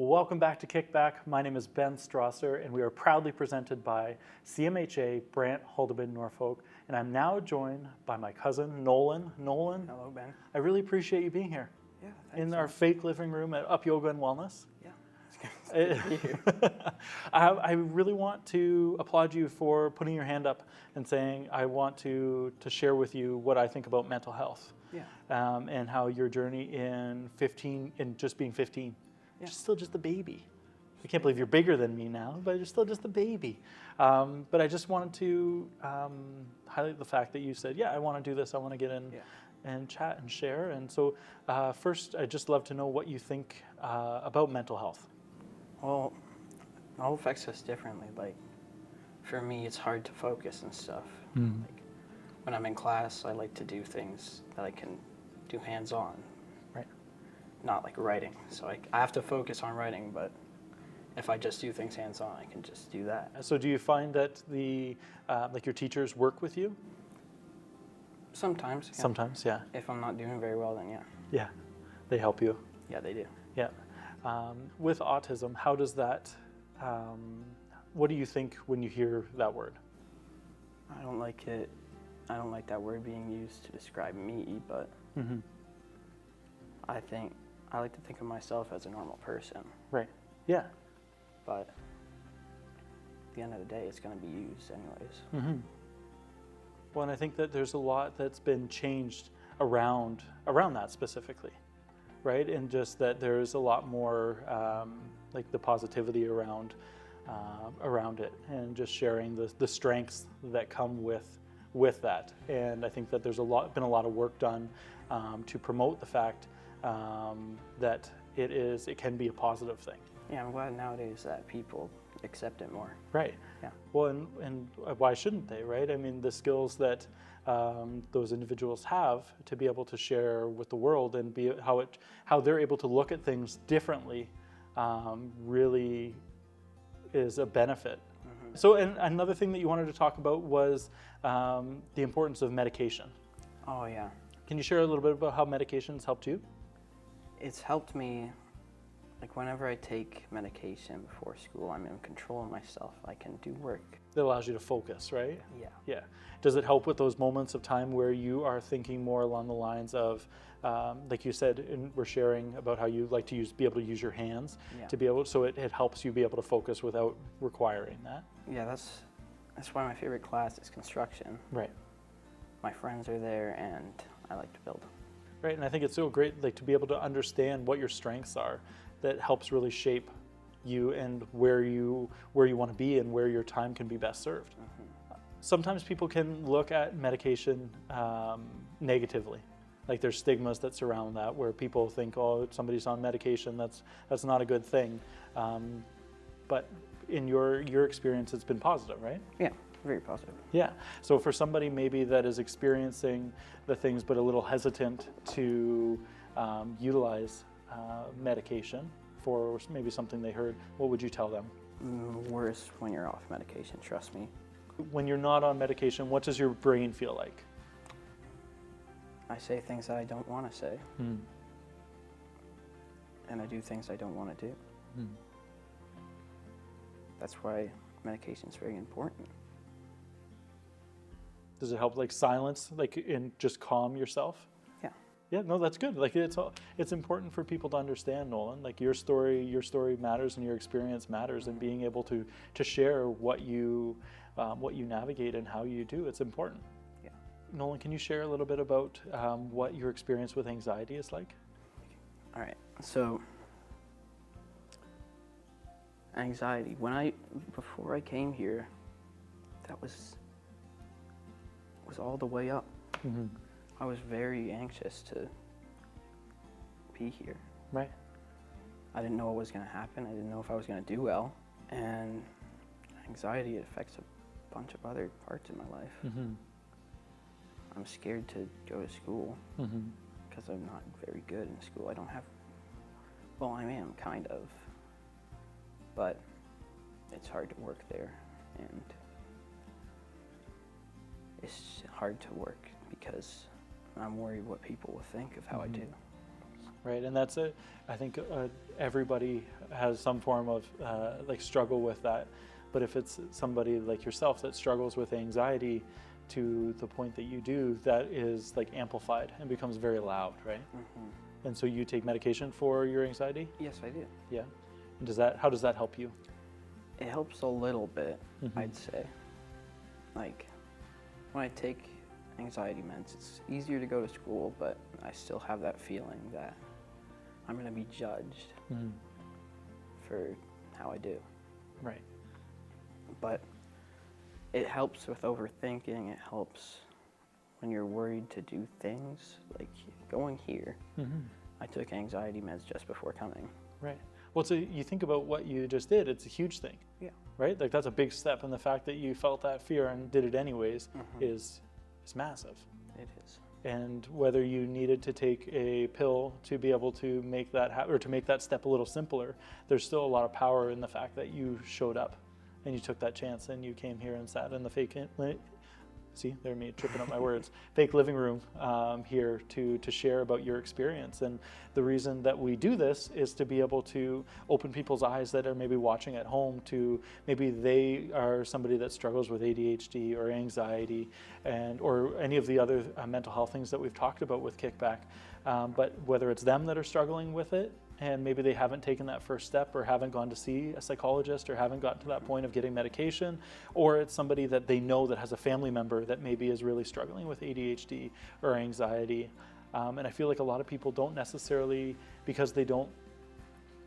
Welcome back to Kickback. My name is Ben Strasser, and we are proudly presented by CMHA Brant Haldimand Norfolk. And I'm now joined by my cousin, Knolan. Knolan, Hello, Ben. I really appreciate you being here. Yeah, thanks. In our fake living room at Up Yoga and Wellness. Yeah, it's good to be here. I really want to applaud you for putting your hand up and saying, I want to share with you what I think about mental health. Yeah. And how your journey in just being 15. Yeah. You're still just a baby. I can't believe you're bigger than me now, but you're still just a baby. But I just wanted to highlight the fact that you said, yeah, I want to do this. I want to get in and chat and share. And so first, I'd just love to know what you think about mental health. Well, it all affects us differently. Like, for me, it's hard to focus and stuff. Like, when I'm in class, I like to do things that I can do hands-on. Right. Not like writing. So I have to focus on writing, but if I just do things hands-on, I can just do that. So do you find that like your teachers work with you? Sometimes. Yeah. Sometimes, yeah. If I'm not doing very well, then yeah. Yeah, they help you. Yeah, they do. Yeah. With autism, how does that, what do you think when you hear that word? I don't like it. I don't like that word being used to describe me, but I like to think of myself as a normal person. Right. Yeah. But at the end of the day, it's going to be used anyways. Well, and I think that there's a lot that's been changed around that specifically, right? And just that there's a lot more like the positivity around it, and just sharing the strengths that come with that. And I think that there's been a lot of work done to promote the fact that it can be a positive thing. Yeah, I'm glad nowadays that people accept it more. Right. Yeah. Well, and why shouldn't they, right? I mean, the skills that those individuals have to be able to share with the world and how they're able to look at things differently really is a benefit. So, and another thing that you wanted to talk about was the importance of medication. Oh, yeah. Can you share a little bit about how medication's helped you? It's helped me, like whenever I take medication before school, I'm in control of myself. I can do work. It allows you to focus, right? Yeah. Yeah. Does it help with those moments of time where you are thinking more along the lines of, like you said, we're sharing about how you like to be able to use your hands to be able, so it helps you be able to focus without requiring that? Yeah, that's why my favorite class is construction. Right. My friends are there and I like to build. Right, and I think it's so great like to be able to understand what your strengths are. That helps really shape you and where you want to be and where your time can be best served. Sometimes people can look at medication negatively. Like there's stigmas that surround that, where people think, oh, somebody's on medication, that's not a good thing. But in your experience, it's been positive, right? Yeah, very positive. Yeah. So for somebody maybe that is experiencing the things but a little hesitant to utilize medication for maybe something they heard, what would you tell them? Worse when you're off medication, trust me. When you're not on medication, what does your brain feel like? I say things that I don't want to say. And I do things I don't want to do. That's why medication is very important. Does it help like silence, like and just calm yourself? Yeah, no, that's good. Like it's important for people to understand, Knolan. Like your story matters and your experience matters, and being able to share what you navigate and how you do, it's important. Yeah. Knolan, can you share a little bit about what your experience with anxiety is like? All right. So anxiety. Before I came here, that was all the way up. I was very anxious to be here. Right. I didn't know what was going to happen. I didn't know if I was going to do well. And anxiety affects a bunch of other parts of my life. I'm scared to go to school because I'm not very good in school. I don't have, well, I am kind of, but it's hard to work there. And it's hard to work because I'm worried what people will think of how I do. Right, and that's it. I think everybody has some form of like struggle with that. But if it's somebody like yourself that struggles with anxiety to the point that you do, that is like amplified and becomes very loud, right? And so you take medication for your anxiety? Yes, I do. Yeah. And how does that help you? It helps a little bit, I'd say. Like, when I take anxiety meds, it's easier to go to school, but I still have that feeling that I'm going to be judged for how I do. Right. But it helps with overthinking. It helps when you're worried to do things. Like going here, I took anxiety meds just before coming. Right. Well, so you think about what you just did, it's a huge thing. Yeah. Right? Like that's a big step, and the fact that you felt that fear and did it anyways is massive. It is. And whether you needed to take a pill to be able to make that or to make that step a little simpler, there's still a lot of power in the fact that you showed up and you took that chance and you came here and sat in the fake see, they're me tripping up my words, fake living room here to share about your experience. And the reason that we do this is to be able to open people's eyes that are maybe watching at home to maybe they are somebody that struggles with ADHD or anxiety or any of the other mental health things that we've talked about with Kickback. But whether it's them that are struggling with it, and maybe they haven't taken that first step or haven't gone to see a psychologist or haven't gotten to that point of getting medication, or it's somebody that they know that has a family member that maybe is really struggling with ADHD or anxiety. And I feel like a lot of people don't necessarily, because they don't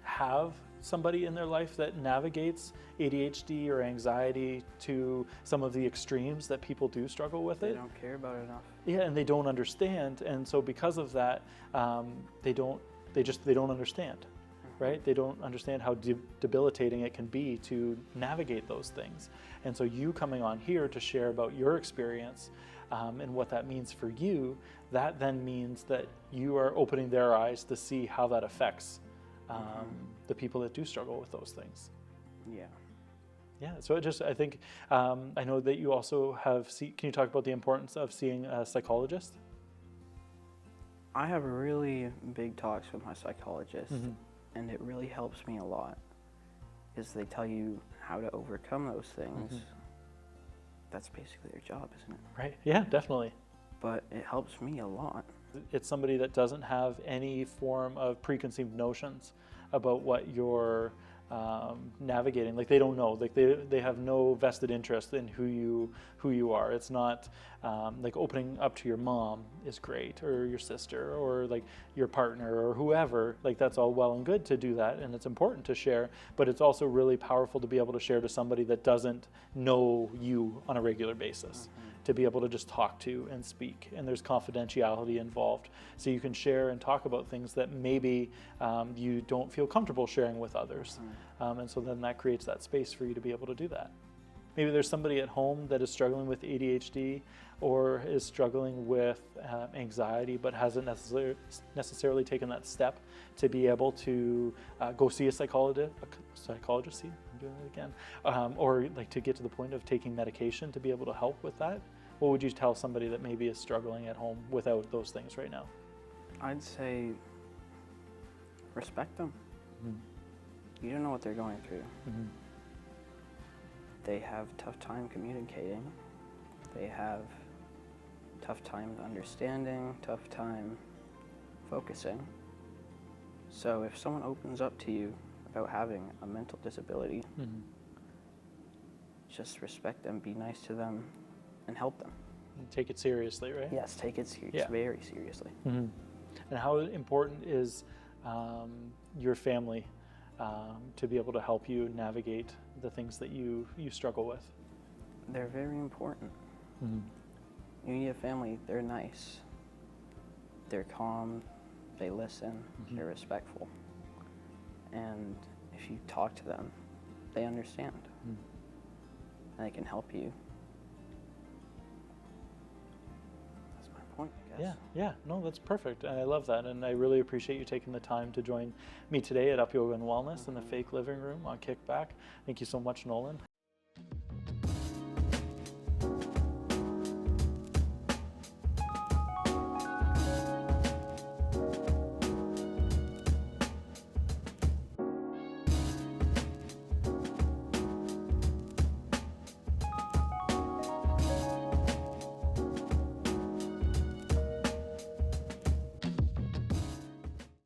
have somebody in their life that navigates ADHD or anxiety to some of the extremes that people do struggle with it. They don't care about it enough. Yeah, and they don't understand. And so because of that, they don't understand, right? They don't understand how debilitating it can be to navigate those things. And so you coming on here to share about your experience and what that means for you, that then means that you are opening their eyes to see how that affects the people that do struggle with those things. Yeah. Yeah, so I think, I know that you also can you talk about the importance of seeing a psychologist? I have really big talks with my psychologist, and it really helps me a lot, is they tell you how to overcome those things. That's basically their job, isn't it? Right, yeah, definitely. But it helps me a lot. It's somebody that doesn't have any form of preconceived notions about what you're navigating. Like they don't know, like they have no vested interest in who you are. It's not like opening up to your mom is great, or your sister, or like your partner, or whoever. Like that's all well and good to do that, and it's important to share, but it's also really powerful to be able to share to somebody that doesn't know you on a regular basis. To be able to just talk to and speak, and there's confidentiality involved, so you can share and talk about things that maybe you don't feel comfortable sharing with others, and so then that creates that space for you to be able to do that. Maybe there's somebody at home that is struggling with ADHD or is struggling with anxiety but hasn't necessarily taken that step to be able to go see a psychologist, see, I'm doing it again, or like to get to the point of taking medication to be able to help with that. What would you tell somebody that maybe is struggling at home without those things right now? I'd say respect them. You don't know what they're going through. They have a tough time communicating. They have a tough time understanding, tough time focusing. So if someone opens up to you about having a mental disability, just respect them, be nice to them, and help them. Take it seriously, right? Yes, take it very seriously. And how important is your family to be able to help you navigate the things that you struggle with? They're very important. You need a family, they're nice, they're calm, they listen, they're respectful. And if you talk to them, they understand. And they can help you. That's my point, I guess. Yeah, no, that's perfect. And I love that. And I really appreciate you taking the time to join me today at Up Yoga and Wellness in the Fake Living Room on Kickback. Thank you so much, Knolan.